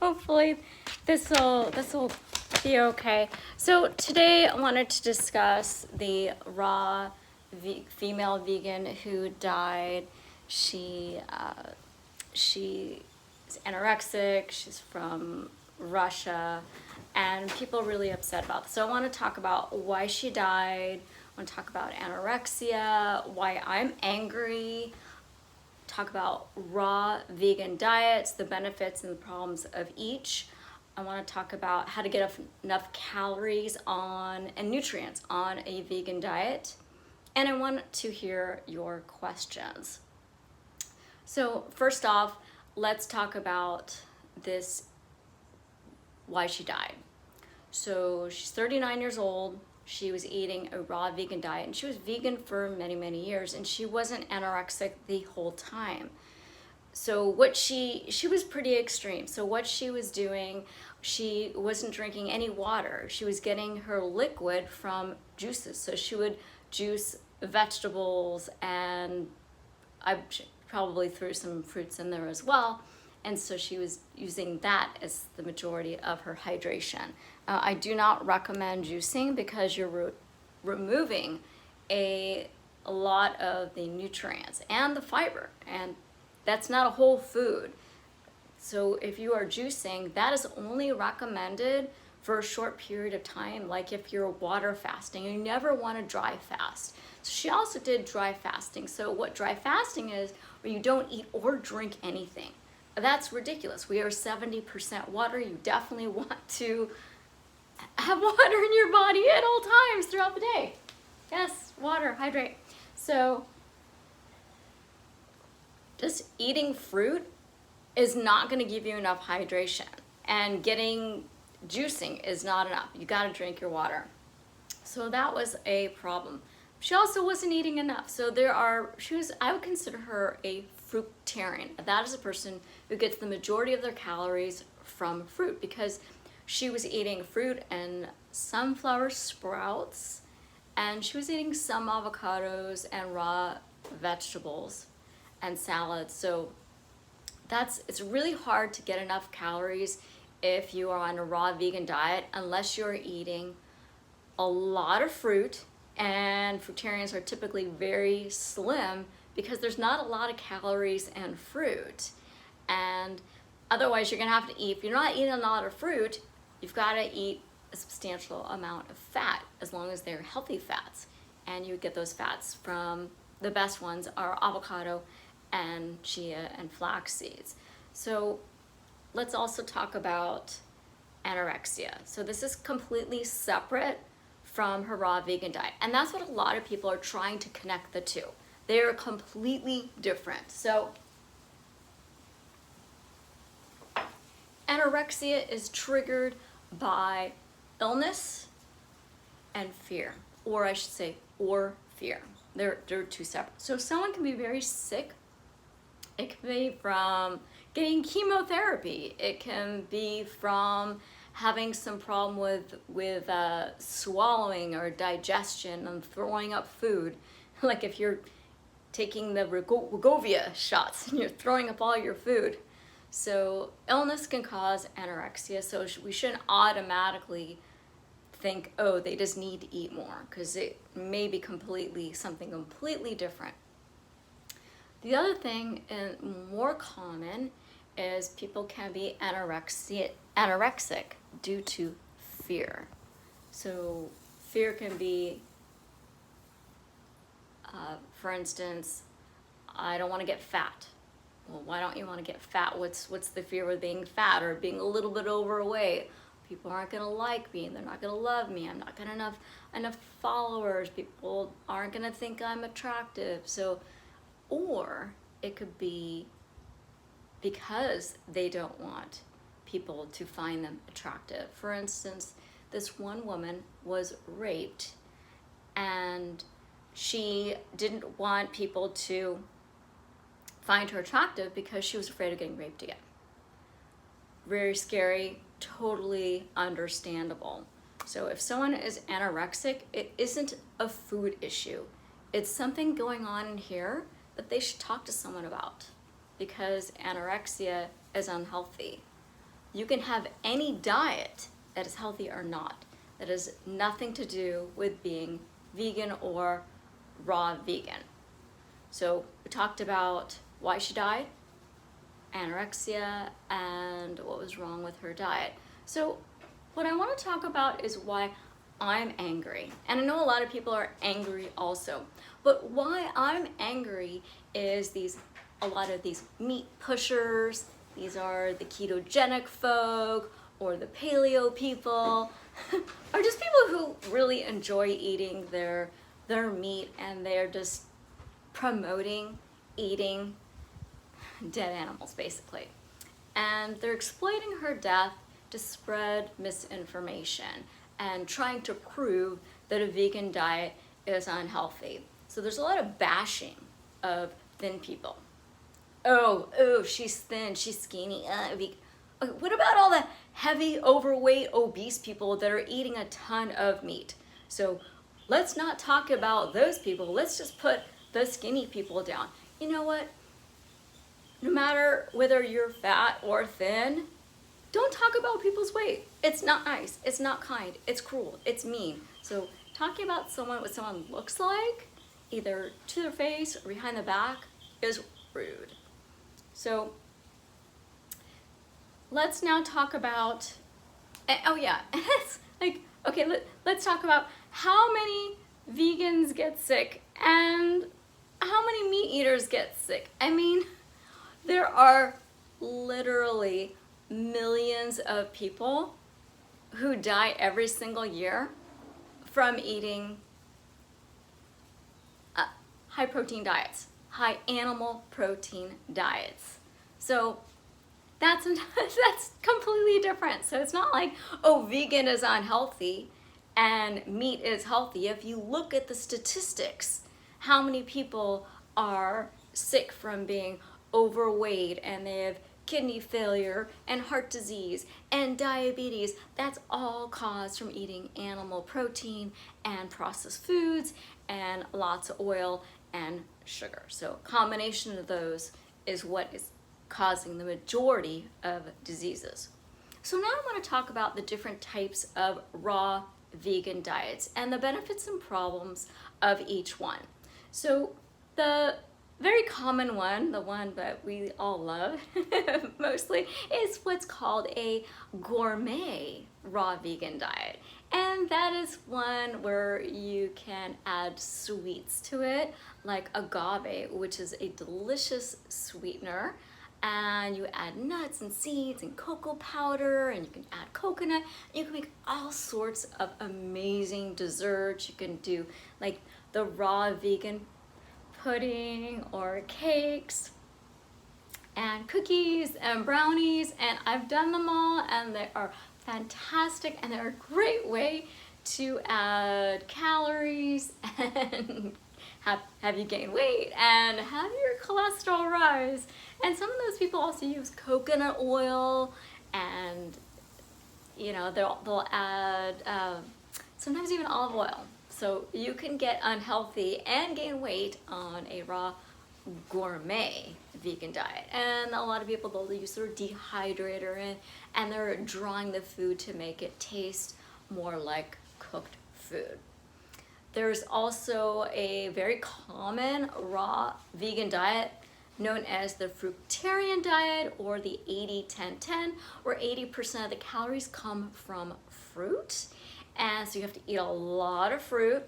Hopefully this will be okay. So today I wanted to discuss the raw female vegan who died. She is anorexic. She's from Russia, and people are really upset about this. So I want to talk about why she died. I want to talk about anorexia, why I'm angry, talk about raw vegan diets, the benefits and the problems of each. I want to talk about how to get enough calories on and nutrients on a vegan diet. And I want to hear your questions. So first off, let's talk about this, why she died. So she's 39 years old. She was eating a raw vegan diet, and she was vegan for many, many years, and she wasn't anorexic the whole time. So what she was pretty extreme. So what she was doing, she wasn't drinking any water. She was getting her liquid from juices. So she would juice vegetables, and I probably threw some fruits in there as well. And so she was using that as the majority of her hydration. I do not recommend juicing because you're removing a lot of the nutrients and the fiber, and that's not a whole food. So if you are juicing, that is only recommended for a short period of time, like if you're water fasting. You never want to dry fast. So she also did dry fasting. So what dry fasting is, where you don't eat or drink anything. That's ridiculous. We are 70% water. You definitely want to have water in your body at all times throughout the day. Yes, water, hydrate. So just eating fruit is not going to give you enough hydration, and getting juicing is not enough. You got to drink your water. So that was a problem. She also wasn't eating enough. So I would consider her a fruitarian. That is a person who gets the majority of their calories from fruit, because she was eating fruit and sunflower sprouts, and she was eating some avocados and raw vegetables and salads. So it's really hard to get enough calories if you are on a raw vegan diet, unless you're eating a lot of fruit. And fruitarians are typically very slim because there's not a lot of calories in fruit. And otherwise you're gonna have to eat, if you're not eating a lot of fruit, you've gotta eat a substantial amount of fat, as long as they're healthy fats. And you get those fats from, the best ones are avocado and chia and flax seeds. So let's also talk about anorexia. So this is completely separate from her raw vegan diet. And that's what a lot of people are trying to connect the two. They're completely different. So anorexia is triggered by illness and fear, or I should say, or fear. They're two separate. So someone can be very sick. It can be from getting chemotherapy. It can be from having some problem with swallowing or digestion and throwing up food. Like if you're taking the Wegovy shots and you're throwing up all your food. So illness can cause anorexia. So we shouldn't automatically think, oh, they just need to eat more, because it may be something completely different. The other thing, and more common, is people can be anorexic due to fear. So fear can be, for instance, I don't want to get fat. Well, why don't you want to get fat? What's the fear with being fat or being a little bit overweight? People aren't going to like me. They're not going to love me. I'm not going to have enough followers. People aren't going to think I'm attractive. So, or it could be because they don't want people to find them attractive. For instance, this one woman was raped, and she didn't want people to find her attractive because she was afraid of getting raped again. Very scary, totally understandable. So if someone is anorexic, it isn't a food issue. It's something going on in here that they should talk to someone about, because anorexia is unhealthy. you can have any diet that is healthy or not. That has nothing to do with being vegan or raw vegan. So we talked about why she died, anorexia, and what was wrong with her diet. So what I want to talk about is why I'm angry. And I know a lot of people are angry also. But why I'm angry is a lot of these meat pushers, these are the ketogenic folk or the paleo people, or just people who really enjoy eating their meat, and they're just promoting eating dead animals basically. And they're exploiting her death to spread misinformation and trying to prove that a vegan diet is unhealthy. So there's a lot of bashing of thin people. Oh, she's thin, she's skinny. What about all the heavy, overweight, obese people that are eating a ton of meat? So let's not talk about those people. Let's just put the skinny people down. You know what? No matter whether you're fat or thin, don't talk about people's weight. It's not nice, it's not kind, it's cruel, it's mean. So talking about what someone looks like, either to their face or behind the back, is rude. So let's now talk about, it's like, okay, let's talk about how many vegans get sick and how many meat eaters get sick. I mean, there are literally millions of people who die every single year from eating high protein diets, high animal protein diets. So that's completely different. So it's not like, oh, vegan is unhealthy and meat is healthy. If you look at the statistics, how many people are sick from being overweight and they have kidney failure and heart disease and diabetes, that's all caused from eating animal protein and processed foods and lots of oil and sugar. So a combination of those is what is causing the majority of diseases. So now I want to talk about the different types of raw vegan diets and the benefits and problems of each one. So the very common one, the one that we all love mostly, is what's called a gourmet raw vegan diet. And that is one where you can add sweets to it, like agave, which is a delicious sweetener. And you add nuts and seeds and cocoa powder, and you can add coconut. You can make all sorts of amazing desserts. You can do like the raw vegan pudding or cakes and cookies and brownies, and I've done them all and they are fantastic, and they're a great way to add calories and have you gain weight and have your cholesterol rise. And some of those people also use coconut oil, and you know they'll add sometimes even olive oil. So you can get unhealthy and gain weight on a raw gourmet vegan diet. And a lot of people, they'll use their dehydrator and they're drawing the food to make it taste more like cooked food. There's also a very common raw vegan diet known as the fruitarian diet, or the 80-10-10, where 80% of the calories come from fruit. And so you have to eat a lot of fruit.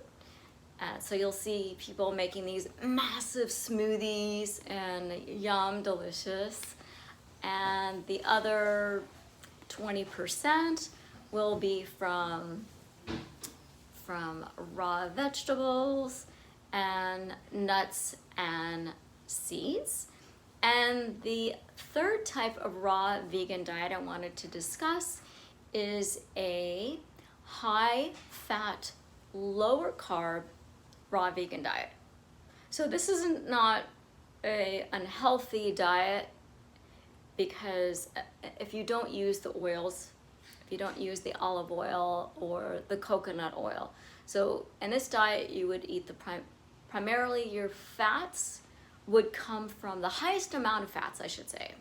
So you'll see people making these massive smoothies and yum, delicious. And the other 20% will be from raw vegetables and nuts and seeds. And the third type of raw vegan diet I wanted to discuss is a high fat, lower carb raw vegan diet. So this isn't not a unhealthy diet, because if you don't use the oils, if you don't use the olive oil or the coconut oil. So in this diet, you would eat primarily your fats would come from, the highest amount of fats, I should say,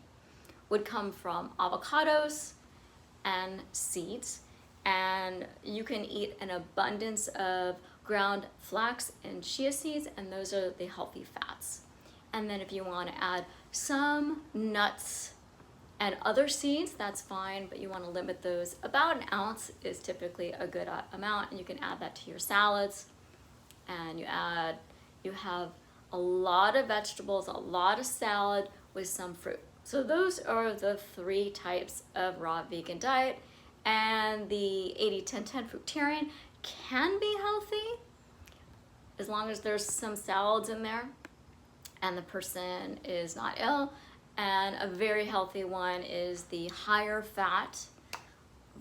would come from avocados and seeds. And you can eat an abundance of ground flax and chia seeds, and those are the healthy fats. And then if you want to add some nuts and other seeds, that's fine, but you want to limit those. About an ounce is typically a good amount, and you can add that to your salads. And you have a lot of vegetables, a lot of salad with some fruit. So those are the 3 types of raw vegan diet. And the 80-10-10 fruitarian can be healthy as long as there's some salads in there and the person is not ill. And a very healthy one is the higher fat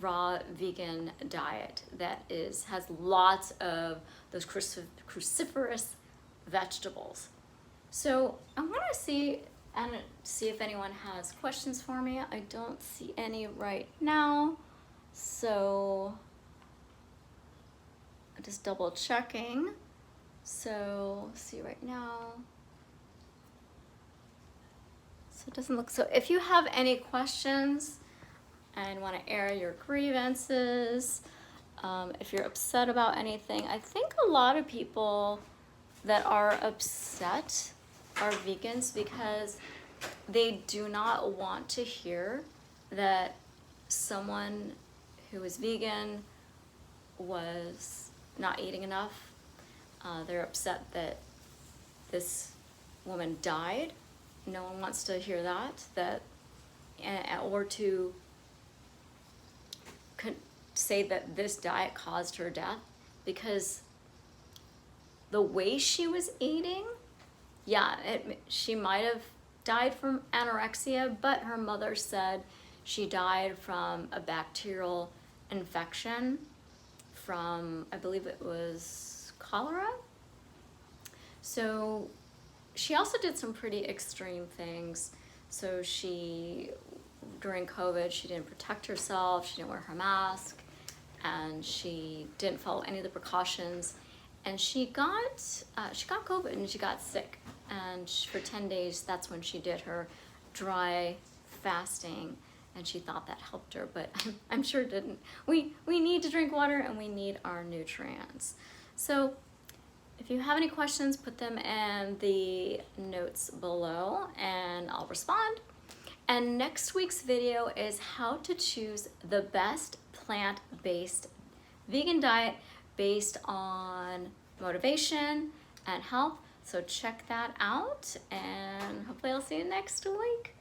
raw vegan diet that has lots of those cruciferous vegetables. So I'm gonna see if anyone has questions for me. I don't see any right now. So I'm just double checking. So see right now. So it doesn't look, so if you have any questions and want to air your grievances, if you're upset about anything, I think a lot of people that are upset are vegans because they do not want to hear that someone who is vegan was not eating enough. They're upset that this woman died. No one wants to hear that, or to say that this diet caused her death, because the way she was eating, yeah, she might have died from anorexia, but her mother said she died from a bacterial infection from, I believe it was cholera. So she also did some pretty extreme things. So during COVID, she didn't protect herself, she didn't wear her mask, and she didn't follow any of the precautions. And she got COVID and she got sick. And for 10 days, that's when she did her dry fasting, and she thought that helped her, but I'm sure it didn't. We need to drink water and we need our nutrients. So if you have any questions, put them in the notes below and I'll respond. And next week's video is how to choose the best plant-based vegan diet based on motivation and health. So check that out, and hopefully I'll see you next week.